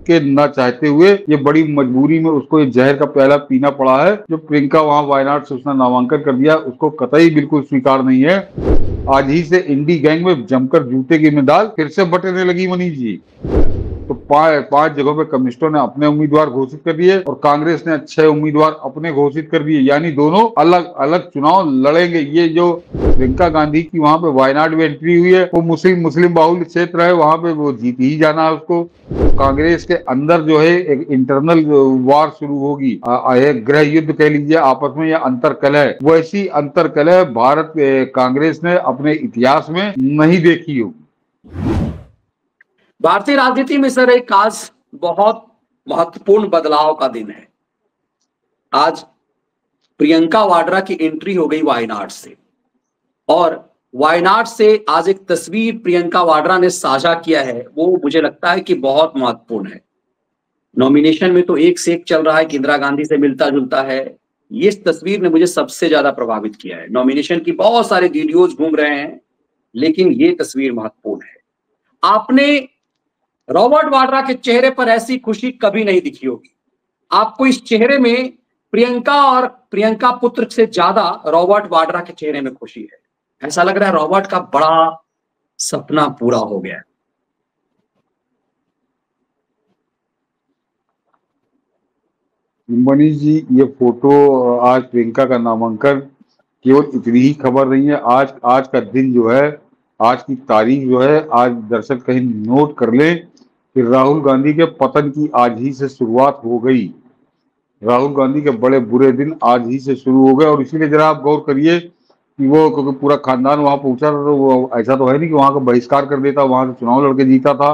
उसके न चाहते हुए ये बड़ी मजबूरी में उसको ये जहर का प्याला पीना पड़ा है। जो प्रियंका वहां वायनाड से उसने नामांकन कर दिया, उसको कतई बिल्कुल स्वीकार नहीं है। आज ही से इंडी गैंग में जमकर जूते की मिसाल फिर से बटने लगी मनीष जी। तो पांच जगहों पे कम्युनिस्टों ने अपने उम्मीदवार घोषित कर दिए और कांग्रेस ने 6 उम्मीदवार अपने घोषित कर दिए, यानी दोनों अलग अलग चुनाव लड़ेंगे। ये जो प्रियंका गांधी की वहां पे वायनाड में एंट्री हुई है, वो मुस्लिम बाहुल्य क्षेत्र है, वहां पे वो जीत ही जाना है उसको। कांग्रेस के अंदर जो है एक इंटरनल वार शुरू होगी, गृह युद्ध कह लीजिए आपस में, या अंतरकलह। वैसी अंतरकलह भारत कांग्रेस ने अपने इतिहास में नहीं देखी होगी। भारतीय राजनीति में सर एक आज बहुत महत्वपूर्ण बदलाव का दिन है। आज प्रियंका वाड्रा की एंट्री हो गई वायनाड से, और वायनाड से आज एक तस्वीर प्रियंका वाड्रा ने साझा किया है, वो मुझे लगता है कि बहुत महत्वपूर्ण है। नॉमिनेशन में तो एक से एक चल रहा है कि इंदिरा गांधी से मिलता जुलता है। ये इस तस्वीर ने मुझे सबसे ज्यादा प्रभावित किया है। नॉमिनेशन की बहुत सारे वीडियोज घूम रहे हैं, लेकिन ये तस्वीर महत्वपूर्ण है। आपने रॉबर्ट वाड्रा के चेहरे पर ऐसी खुशी कभी नहीं दिखी होगी। आपको इस चेहरे में प्रियंका और प्रियंका पुत्र से ज्यादा रॉबर्ट वाड्रा के चेहरे में खुशी है। ऐसा लग रहा है रॉबर्ट का बड़ा सपना पूरा हो गया है। मनीष जी, ये फोटो आज प्रियंका का नामांकन, केवल इतनी ही खबर नहीं है। आज का दिन जो है, आज की तारीख जो है, आज दर्शक कहीं नोट कर लें कि राहुल गांधी के पतन की आज ही से शुरुआत हो गई। राहुल गांधी के बड़े बुरे दिन आज ही से शुरू हो गए। और इसीलिए जरा आप गौर करिए कि वो, क्योंकि पूरा खानदान वहां पहुंचा था, तो वो ऐसा तो है नहीं कि वहां का बहिष्कार कर देता, वहां से चुनाव लड़के जीता था।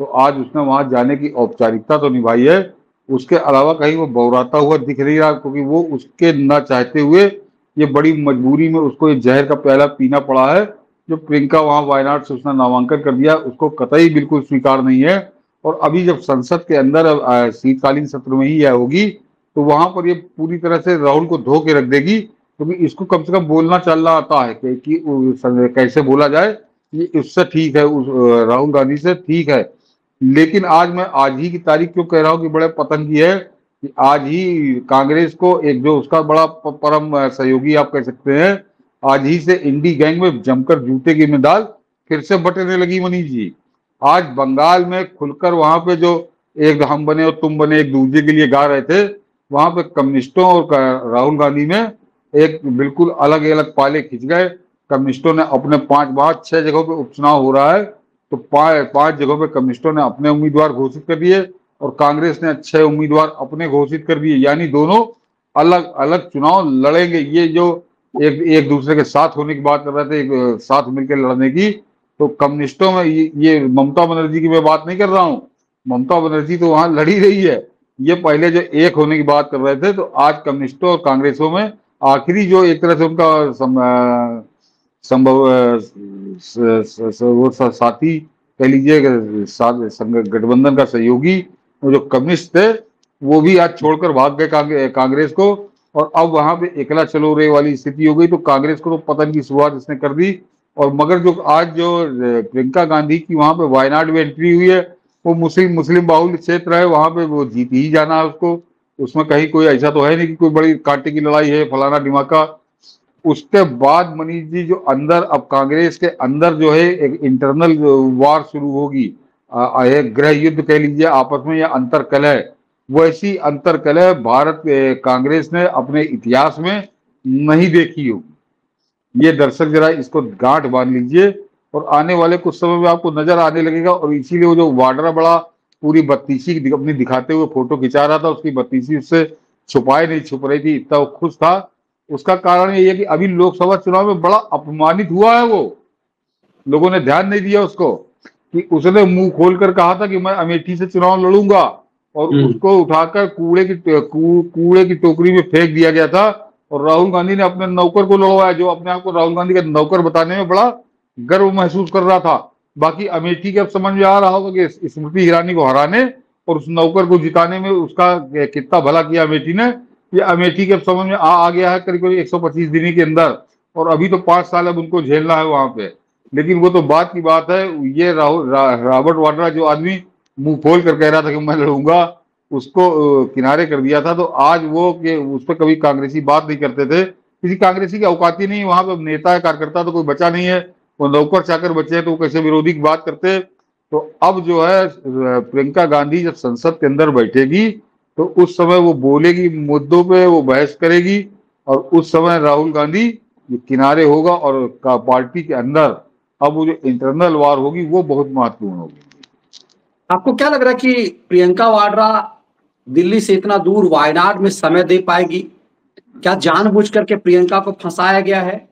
तो आज उसने वहां जाने की औपचारिकता तो निभाई है। उसके अलावा कहीं वो बौराता हुआ दिख नहीं रहा, क्योंकि वो उसके न चाहते हुए ये बड़ी मजबूरी में उसको ये जहर का प्याला पीना पड़ा है। जो प्रियंका वहां वायनाड से उसने नामांकन कर दिया, उसको कतई बिल्कुल स्वीकार नहीं है। और अभी जब संसद के अंदर शीतकालीन सत्र में ही यह होगी, तो वहां पर ये पूरी तरह से राहुल को धो के रख देगी, क्योंकि इसको कम से कम बोलना चलना आता है कि कैसे बोला जाए। ये उससे ठीक है, उस राहुल गांधी से ठीक है। लेकिन मैं आज ही की तारीख क्यों कह रहा हूँ कि बड़े पतन की है, कि आज ही कांग्रेस को एक जो उसका बड़ा परम सहयोगी आप कह सकते हैं, आज ही से इंडी गैंग में जमकर जूते की मिसाल फिर से बटने लगी मनीष जी। आज बंगाल में खुलकर वहां पे जो एक हम बने और तुम बने एक दूसरे के लिए गा रहे थे, वहां पे कम्युनिस्टों और राहुल गांधी में एक बिल्कुल अलग अलग पाले खिंच गए। कम्युनिस्टों ने अपने 6 जगहों पे उपचुनाव हो रहा है, तो 5 जगहों पे कम्युनिस्टों ने अपने उम्मीदवार घोषित कर दिए और कांग्रेस ने 6 उम्मीदवार अपने घोषित कर दिए, यानी दोनों अलग अलग चुनाव लड़ेंगे। ये जो एक दूसरे के साथ होने की बात कर रहे थे, एक साथ मिलकर लड़ने की, तो कम्युनिस्टों में ये ममता बनर्जी की मैं बात नहीं कर रहा हूँ। ममता बनर्जी तो वहां लड़ी रही है। ये पहले जो एक होने की बात कर रहे थे, तो आज कम्युनिस्टों और कांग्रेसों में आखिरी जो एक तरह से उनका संभव वो साथी कह लीजिए, गठबंधन का सहयोगी, वो जो कम्युनिस्ट थे, वो भी आज छोड़कर भाग गए कांग्रेस को। और अब वहां पे एकला चलो रे वाली स्थिति हो गई। तो कांग्रेस को तो पतन की शुरुआत इसने कर दी। और मगर जो आज जो प्रियंका गांधी की वहां पे वायनाड में एंट्री हुई है, वो मुस्लिम बाहुल्य क्षेत्र है, वहां पे वो जीत ही जाना है उसको। उसमें कहीं कोई ऐसा तो है नहीं कि कोई बड़ी कांटे की लड़ाई है फलाना ढिमाका। उसके बाद मनीष जी, जो अंदर अब कांग्रेस के अंदर जो है एक इंटरनल वार शुरू होगी, गृह युद्ध कह लीजिए आपस में, या अंतरकलह। वैसी अंतरकलह भारत कांग्रेस ने अपने इतिहास में नहीं देखी होगी। ये दर्शक जरा इसको गांठ बांध लीजिए, और आने वाले कुछ समय में आपको नजर आने लगेगा। और इसीलिए वो जो वाड्रा बड़ा पूरी बत्तीसी अपनी दिखाते हुए फोटो खिंचा रहा था, उसकी बत्तीसी उससे छुपाए नहीं छुप रही थी, इतना वो खुश था। उसका कारण ये है कि अभी लोकसभा चुनाव में बड़ा अपमानित हुआ है वो। लोगों ने ध्यान नहीं दिया उसको, कि उसने मुंह खोलकर कहा था कि मैं अमेठी से चुनाव लड़ूंगा, और उसको उठाकर कूड़े की टोकरी में फेंक दिया गया था। और राहुल गांधी ने अपने नौकर को लड़वाया, जो अपने आप को राहुल गांधी का नौकर बताने में बड़ा गर्व महसूस कर रहा था। बाकी अमेठी के अब समझ में आ रहा होगा कि स्मृति ईरानी को हराने और उस नौकर को जिताने में उसका कितना भला किया अमेठी ने। ये अमेठी के अब समझ में आ गया है करीब 125 दिन के अंदर। और अभी तो 5 साल अब उनको झेलना है वहां पे। लेकिन वो तो बात की बात है। ये रॉबर्ट वाड्रा जो आदमी मुंह खोल कर कह रहा था कि मैं लड़ूंगा, उसको किनारे कर दिया था। तो आज वो कि उस पर कभी कांग्रेसी बात नहीं करते थे, किसी कांग्रेसी की औकात ही नहीं, वहां पर नेता कार्यकर्ता तो कोई बचा नहीं है, वो नौकर चाकर बचे हैं, तो वो कैसे विरोधी की बात करते। तो अब जो है प्रियंका गांधी जब संसद के अंदर बैठेगी तो उस समय वो बोलेगी मुद्दों पे, वो बहस करेगी, और उस समय राहुल गांधी ये किनारे होगा, और पार्टी के अंदर अब वो जो इंटरनल वार होगी वो बहुत महत्वपूर्ण होगी। आपको क्या लग रहा है कि प्रियंका वाड्रा दिल्ली से इतना दूर वायनाड में समय दे पाएगी? क्या जानबूझ करके प्रियंका को फंसाया गया है?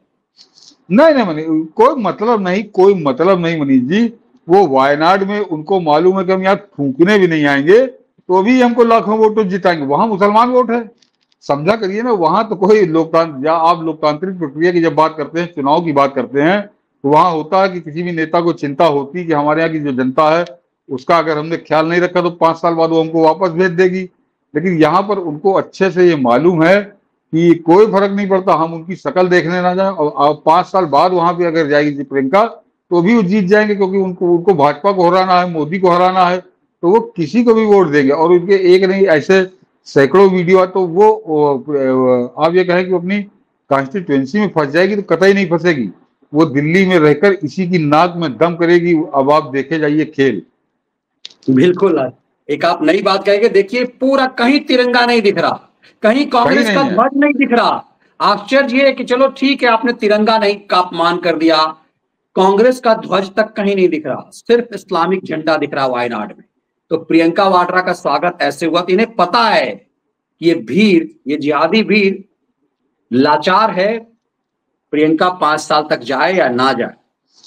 नहीं नहीं मनीष, कोई मतलब नहीं, कोई मतलब नहीं मनीष जी। वो वायनाड में उनको मालूम है कि हम यहाँ थूकने भी नहीं आएंगे तो भी हमको लाखों वोटों जिताएंगे, वहां मुसलमान वोट है। समझा करिए ना, वहां तो कोई लोकतांत्रिक, या आप लोकतांत्रिक प्रक्रिया की जब बात करते हैं, चुनाव की बात करते हैं, तो वहां होता है कि किसी भी नेता को चिंता होती कि हमारे यहाँ की जो जनता है उसका अगर हमने ख्याल नहीं रखा तो 5 साल बाद वो हमको वापस भेज देगी। लेकिन यहाँ पर उनको अच्छे से ये मालूम है कि कोई फर्क नहीं पड़ता, हम उनकी शक्ल देखने ना जाए, और 5 साल बाद वहां पे अगर जाएगी प्रियंका तो भी वो जीत जाएंगे, क्योंकि उनको उनको भाजपा को हराना है, मोदी को हराना है, तो वो किसी को भी वोट देंगे। और उनके एक नहीं ऐसे सैकड़ों वीडियो, तो वो आप ये कहें कि वो अपनी कॉन्स्टिट्यूएंसी में फंस जाएगी तो कतई नहीं फंसेगी, वो दिल्ली में रहकर इसी की नाक में दम करेगी। अब आप देखे जाइए खेल। बिल्कुल। एक आप नई बात कहेंगे, देखिए पूरा कहीं तिरंगा नहीं दिख रहा, कहीं कहीं कांग्रेस का नहीं है। ध्वज नहीं दिख रहा। आश्चर्य ये है कि चलो ठीक है, आपने तिरंगा नहीं का अपमान कर दिया, कांग्रेस का ध्वज तक कहीं नहीं दिख रहा, सिर्फ इस्लामिक झंडा दिख रहा वायनाड में। तो प्रियंका वाड्रा का स्वागत ऐसे हुआ कि इन्हें पता है ये भीड़, ये जिहादी भीड़ लाचार है, प्रियंका 5 साल तक जाए या ना जाए,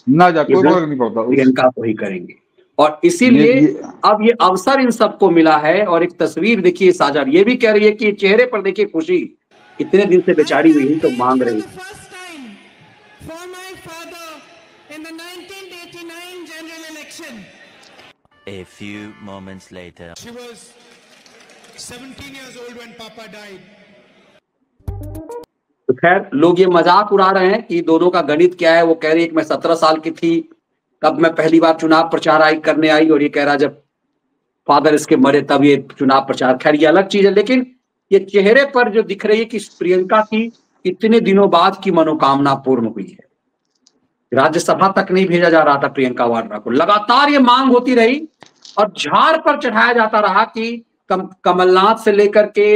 ना जा, ये कोई वोट फर्क नहीं पड़ता प्रियंका को ही करेंगे। और ये, इसीलिए ये अब ये अवसर इन सबको मिला है। और एक तस्वीर देखिए साझा, ये भी कह रही है कि चेहरे पर देखिए खुशी, इतने दिन से बेचारी हुई तो मांग रही। A few moments later. She was 17 years old when Papa died. तो खैर लोग ये मजाक उड़ा रहे हैं कि दोनों का गणित क्या है। वो कह रही है कि मैं 17 साल की थी तब मैं पहली बार चुनाव प्रचार करने आई, और ये कह रहा जब फादर इसके मरे तब ये चुनाव प्रचार। खैर ये अलग चीज है, लेकिन ये चेहरे पर जो दिख रही है कि प्रियंका की इतने दिनों बाद की मनोकामना पूर्ण हुई है। राज्यसभा तक नहीं भेजा जा रहा था प्रियंका वाड्रा को, लगातार ये मांग होती रही और झाड़ पर चढ़ाया जाता रहा कि कमलनाथ से लेकर के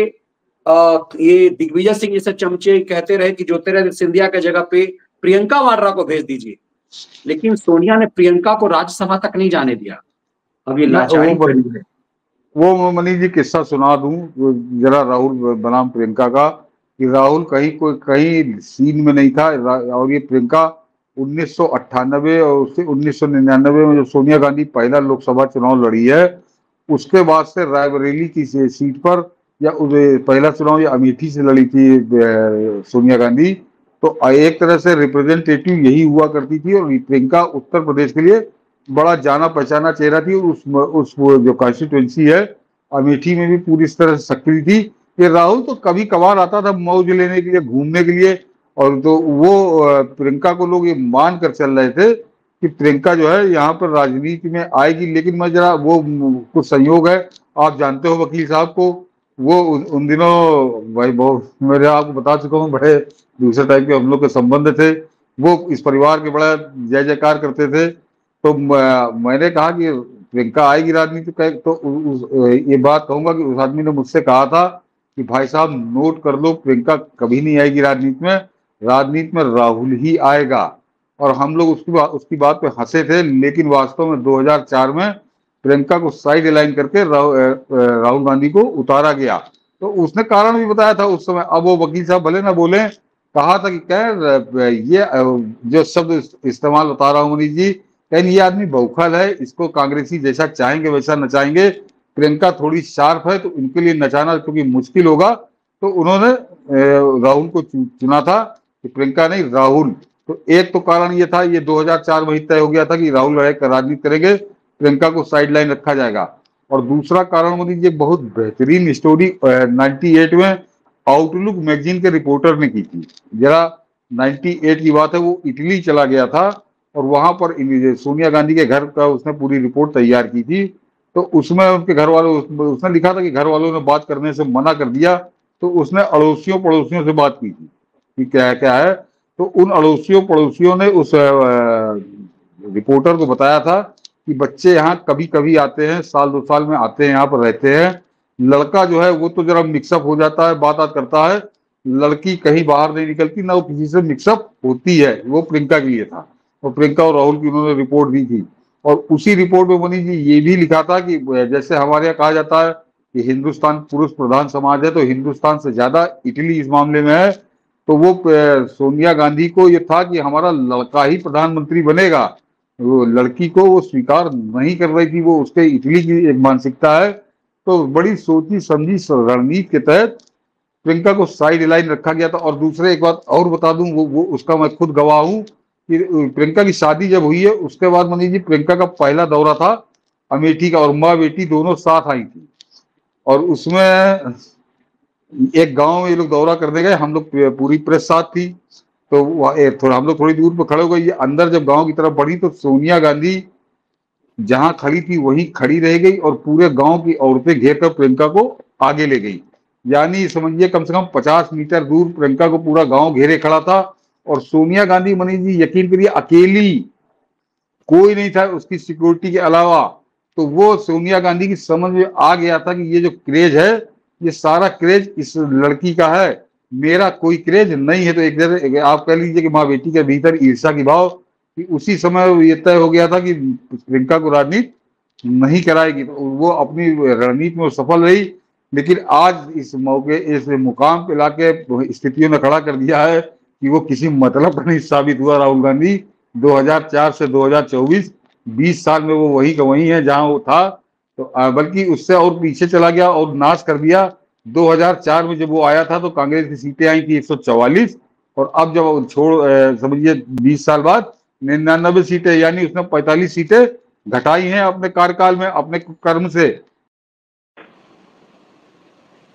ये दिग्विजय सिंह जैसे चमचे कहते रहे कि ज्योतिरादित्य सिंधिया की जगह पे प्रियंका वाड्रा को भेज दीजिए, लेकिन सोनिया ने प्रियंका को राज्यसभा तक नहीं जाने दिया। अब ये लाचारी है। वो मनीष जी किस्सा सुना दूं जरा राहुल बनाम प्रियंका का, कि राहुल कहीं सीन में नहीं था, और ये प्रियंका 1998 और उससे 1999 में जो सोनिया गांधी पहला लोकसभा चुनाव लड़ी है, उसके बाद से रायबरेली की सीट पर, या पहला चुनाव या अमेठी से लड़ी थी सोनिया गांधी। तो एक तरह से रिप्रेजेंटेटिव यही हुआ करती थी, और प्रियंका उत्तर प्रदेश के लिए बड़ा जाना पहचाना चेहरा थी, और उस जो कॉन्स्टिट्यूएंसी है अमेठी में भी पूरी तरह से सक्रिय थी। ये राहुल तो कभी कभार आता था मौज लेने के लिए, घूमने के लिए, और तो वो प्रियंका को लोग ये मान कर चल रहे थे कि प्रियंका जो है यहाँ पर राजनीति में आएगी। लेकिन मैं जरा वो कुछ संयोग है, आप जानते हो वकील साहब को, वो उन दिनों भाई बहुत, मेरे आपको बता चुका हूँ, बड़े दूसरे टाइप के हम लोग के संबंध थे। वो इस परिवार के बड़ा जय जयकार करते थे। तो मैंने कहा कि प्रियंका आएगी राजनीति का, तो ये बात कहूंगा कि उस आदमी ने मुझसे कहा था कि भाई साहब नोट कर लो, प्रियंका कभी नहीं आएगी राजनीति में, राजनीति में राहुल ही आएगा। और हम लोग उसकी बात पे हंसे थे, लेकिन वास्तव में 2004 में प्रियंका को साइड लाइन करके राहुल गांधी को उतारा गया। तो उसने कारण भी बताया था उस समय। अब वो वकील साहब भले ना बोले, कहा था कि क्या ये जो शब्द इस्तेमाल बता रहा हूँ मनीष जी, कहीं ये आदमी बौखल है, इसको कांग्रेसी जैसा चाहेंगे वैसा नचाएंगे, प्रियंका थोड़ी शार्प है तो इनके लिए नचाना क्योंकि मुश्किल होगा। तो उन्होंने राहुल को चुना था, कि प्रियंका नहीं राहुल। तो एक तो कारण ये था, ये 2004 में ही तय हो गया था कि राहुल राजनीति करेंगे, प्रियंका को साइड लाइन रखा जाएगा। और दूसरा कारण मुझे ये बहुत बेहतरीन स्टोरी 98 में आउटलुक मैगजीन के रिपोर्टर ने की थी। जरा 98 की बात है, वो इटली चला गया था और वहां पर सोनिया गांधी के घर का उसने पूरी रिपोर्ट तैयार की थी। तो उसमें उनके घर वालों, उसने लिखा था कि घर वालों ने बात करने से मना कर दिया, तो उसने अड़ोसियों पड़ोसियों से बात की थी कि क्या क्या है। तो उन अड़ोसियों पड़ोसियों ने उस रिपोर्टर को बताया था कि बच्चे यहाँ कभी कभी आते हैं, साल 2 साल में आते हैं, यहाँ पर रहते हैं। लड़का जो है वो तो जरा मिक्सअप हो जाता है, बात करता है। लड़की कहीं बाहर नहीं निकलती, ना वो किसी से मिक्सअप होती है। वो प्रियंका के लिए था, और प्रियंका और राहुल की उन्होंने रिपोर्ट दी थी। और उसी रिपोर्ट में मनीष जी ये भी लिखा था कि जैसे हमारे यहाँ कहा जाता है कि हिंदुस्तान पुरुष प्रधान समाज है, तो हिंदुस्तान से ज्यादा इटली इस मामले में है। तो वो सोनिया गांधी को ये था कि हमारा लड़का ही प्रधानमंत्री बनेगा। वो लड़की को वो स्वीकार नहीं कर रही थी, वो उसके इटली की एक मानसिकता है। तो बड़ी सोची समझी रणनीति के तहत प्रियंका को साइड लाइन रखा गया था। और दूसरे एक बात और बता दूं, वो उसका मैं खुद गवाह हूं कि प्रियंका की शादी जब हुई है उसके बाद मनीष जी पूरियंका का पहला दौरा था अमेठी का, और माँ बेटी दोनों साथ आई थी। और उसमें एक गांव में ये लोग दौरा करने गए, हम लोग पूरी प्रेस साथ थी। तो थोड़ा हम लोग थोड़ी दूर पर खड़े हो गए। ये अंदर जब गांव की तरफ बढ़ी तो सोनिया गांधी जहां खड़ी थी वहीं खड़ी रह गई, और पूरे गांव की औरतें घेर कर प्रियंका को आगे ले गई। यानी समझिए कम से कम 50 मीटर दूर प्रियंका को पूरा गांव घेरे खड़ा था। और सोनिया गांधी, मनीष जी यकीन करिए, अकेली, कोई नहीं था उसकी सिक्योरिटी के अलावा। तो वो सोनिया गांधी की समझ में आ गया था कि ये जो क्रेज है, ये सारा क्रेज इस लड़की का है, मेरा कोई क्रेज नहीं है। तो एक जगह आप कह लीजिए कि माँ बेटी के भीतर ईर्षा की भाव कि उसी समय ये तय हो गया था कि प्रियंका को राजनीति नहीं कराएगी। तो वो अपनी रणनीति में वो सफल रही। लेकिन आज इस मौके, इस मुकाम पे लाके स्थितियों ने खड़ा कर दिया है कि वो किसी मतलब का नहीं साबित हुआ। राहुल गांधी 2004 से 2024 20 साल में वो वही का वही है जहां वो था। तो बल्कि उससे और पीछे चला गया और नाश कर दिया। 2004 में जब वो आया था तो कांग्रेस की सीटें आई थी 144, और अब जब वो समझिए 20 साल बाद 99 सीटें, यानी उसने 45 सीटें घटाई हैं अपने कार्यकाल में, अपने कर्म से।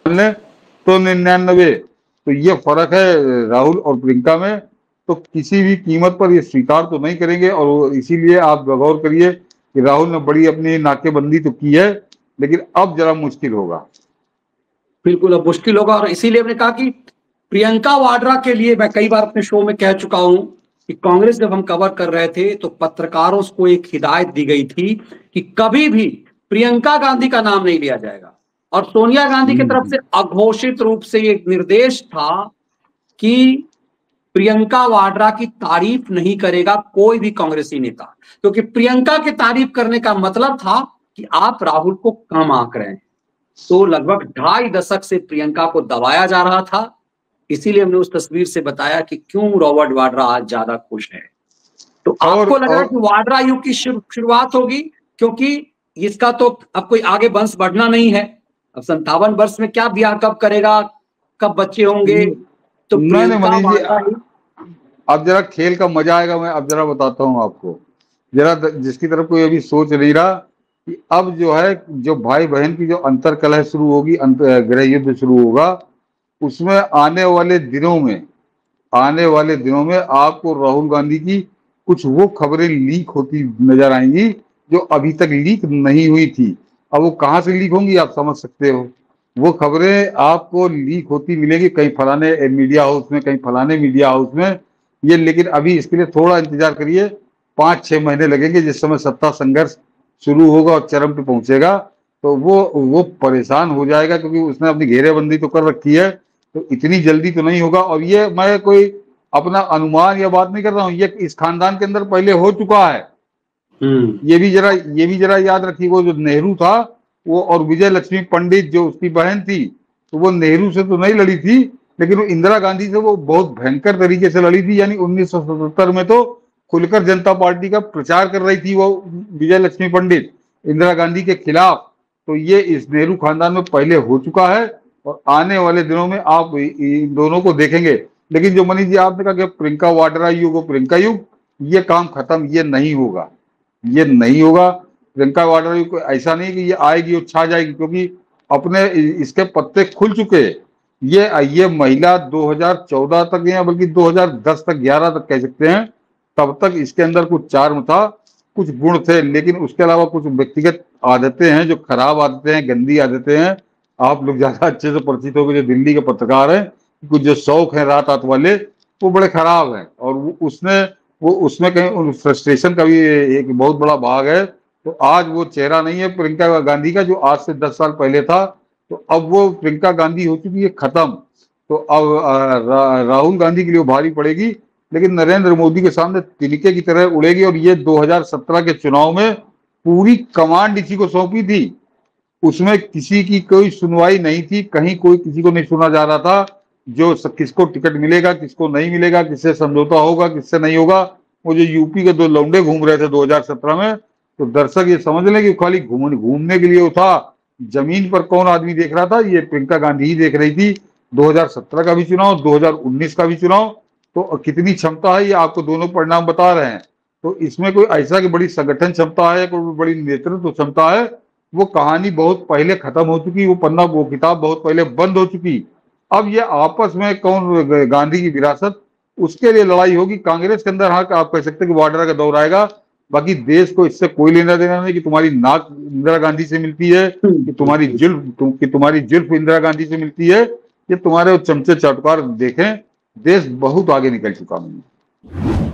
तो 99, तो ये फर्क है राहुल और प्रियंका में। तो किसी भी कीमत पर ये स्वीकार तो नहीं करेंगे। और इसीलिए आप गौर करिए कि राहुल ने बड़ी अपनी नाकेबंदी तो की है, लेकिन अब जरा मुश्किल होगा। बिल्कुल अब मुश्किल होगा। और इसीलिए हमने कहा कि प्रियंका वाड्रा के लिए, मैं कई बार अपने शो में कह चुका हूं कि कांग्रेस जब हम कवर कर रहे थे तो पत्रकारों को एक हिदायत दी गई थी कि कभी भी प्रियंका गांधी का नाम नहीं लिया जाएगा। और सोनिया गांधी की तरफ से अघोषित रूप से एक निर्देश था कि प्रियंका वाड्रा की तारीफ नहीं करेगा कोई भी कांग्रेसी नेता, क्योंकि प्रियंका की तारीफ करने का मतलब था कि आप राहुल को कम आंक रहे हैं। तो लगभग 2.5 दशक से प्रियंका को दबाया जा रहा था। इसीलिए हमने उस तस्वीर से बताया कि क्यों रॉबर्ट वाड्रा आज ज्यादा खुश है। तो आपको लगा कि वाड्रा युग की शुरुआत होगी, क्योंकि इसका तो अब कोई आगे वंश बढ़ना नहीं है। अब 57 वर्ष में क्या ब्याह कब करेगा, कब बच्चे होंगे? तो मनीष जी अब जरा खेल का मजा आएगा। मैं अब जरा बताता हूँ आपको, जरा जिसकी तरफ कोई अभी सोच नहीं रहा कि अब जो है, जो भाई बहन की जो अंतर कलह शुरू होगी, गृह युद्ध शुरू होगा, उसमें आने वाले दिनों में आपको राहुल गांधी की कुछ वो खबरें लीक होती नजर आएंगी जो अभी तक लीक नहीं हुई थी। अब वो कहाँ से लीक होंगी आप समझ सकते हो। वो खबरें आपको लीक होती मिलेगी कहीं फलाने मीडिया हाउस में, कहीं फलाने मीडिया हाउस में। ये लेकिन अभी इसके लिए थोड़ा इंतजार करिए, 5-6 महीने लगेंगे, जिस समय सत्ता संघर्ष शुरू होगा और चरम पे पहुंचेगा तो वो परेशान हो जाएगा, क्योंकि उसने अपनी घेरेबंदी तो कर रखी है। तो इतनी जल्दी तो नहीं होगा। और ये मैं कोई अपना अनुमान या बात नहीं कर रहा हूँ, ये इस खानदान के अंदर पहले हो चुका है। ये भी जरा याद रखिए, वो जो नेहरू था वो, और विजय लक्ष्मी पंडित जो उसकी बहन थी, तो वो नेहरू से तो नहीं लड़ी थी, लेकिन वो इंदिरा गांधी से वो बहुत भयंकर तरीके से लड़ी थी। यानी 1977 में तो खुलकर जनता पार्टी का प्रचार कर रही थी वो विजय लक्ष्मी पंडित इंदिरा गांधी के खिलाफ। तो ये इस नेहरू खानदान में पहले हो चुका है, और आने वाले दिनों में आप इन दोनों को देखेंगे। लेकिन जो मनीष जी आपने कहा कि प्रियंका वाड्रा युग, प्रियंका युग, ये काम खत्म, ये नहीं होगा। प्रियंका वाड्रा युग ऐसा नहीं कि ये आएगी और छा जाएगी, क्योंकि अपने इसके पत्ते खुल चुके। ये महिला 2014 तक, या बल्कि 2010 तक, 11 तक कह सकते हैं, तब तक इसके अंदर कुछ चार्म था। कुछ गुण थे, लेकिन उसके अलावा कुछ व्यक्तिगत आदतें हैं जो खराब आदतें हैं, गंदी आदतें हैं। आप लोग ज्यादा अच्छे से परिचित होंगे जो दिल्ली के पत्रकार हैं, कुछ जो शौक है रात रात वाले वो बड़े खराब हैं, और वो उसमें कहीं फ्रस्ट्रेशन का भी एक बहुत बड़ा भाग है। तो आज वो चेहरा नहीं है प्रियंका गांधी का जो आज से 10 साल पहले था। तो अब वो प्रियंका गांधी हो चुकी है खत्म। तो अब राहुल गांधी के लिए भारी पड़ेगी, लेकिन नरेंद्र मोदी के सामने तिनके की तरह उड़ेगी। और ये 2017 के चुनाव में पूरी कमांड इसी को सौंपी थी, उसमें किसी की कोई सुनवाई नहीं थी, कहीं कोई किसी को नहीं सुना जा रहा था। जो किसको टिकट मिलेगा, किसको नहीं मिलेगा, किससे समझौता होगा, किससे नहीं होगा, वो जो यूपी के 2 लौंडे घूम रहे थे 2017 में, तो दर्शक ये समझ लें कि खाली घूमने के लिए वो था। जमीन पर कौन आदमी देख रहा था, ये प्रियंका गांधी ही देख रही थी। 2017 का भी चुनाव, 2019 का भी चुनाव, तो कितनी क्षमता है ये आपको दोनों परिणाम बता रहे हैं। तो इसमें कोई ऐसा कि बड़ी संगठन क्षमता है, कोई बड़ी नेतृत्व क्षमता है, वो कहानी बहुत पहले खत्म हो चुकी, वो पन्ना वो किताब बहुत पहले बंद हो चुकी। अब ये आपस में कौन गांधी की विरासत, उसके लिए लड़ाई होगी कांग्रेस के अंदर। हाँ, आप कह सकते हैं कि वाड्रा का दौर आएगा, बाकी देश को इससे कोई लेना देना नहीं कि तुम्हारी नाक इंदिरा गांधी से मिलती है, कि तुम्हारी जुल्फ इंदिरा गांधी से मिलती है। ये तुम्हारे चमचे चटकार देखें, देश बहुत आगे निकल चुका है।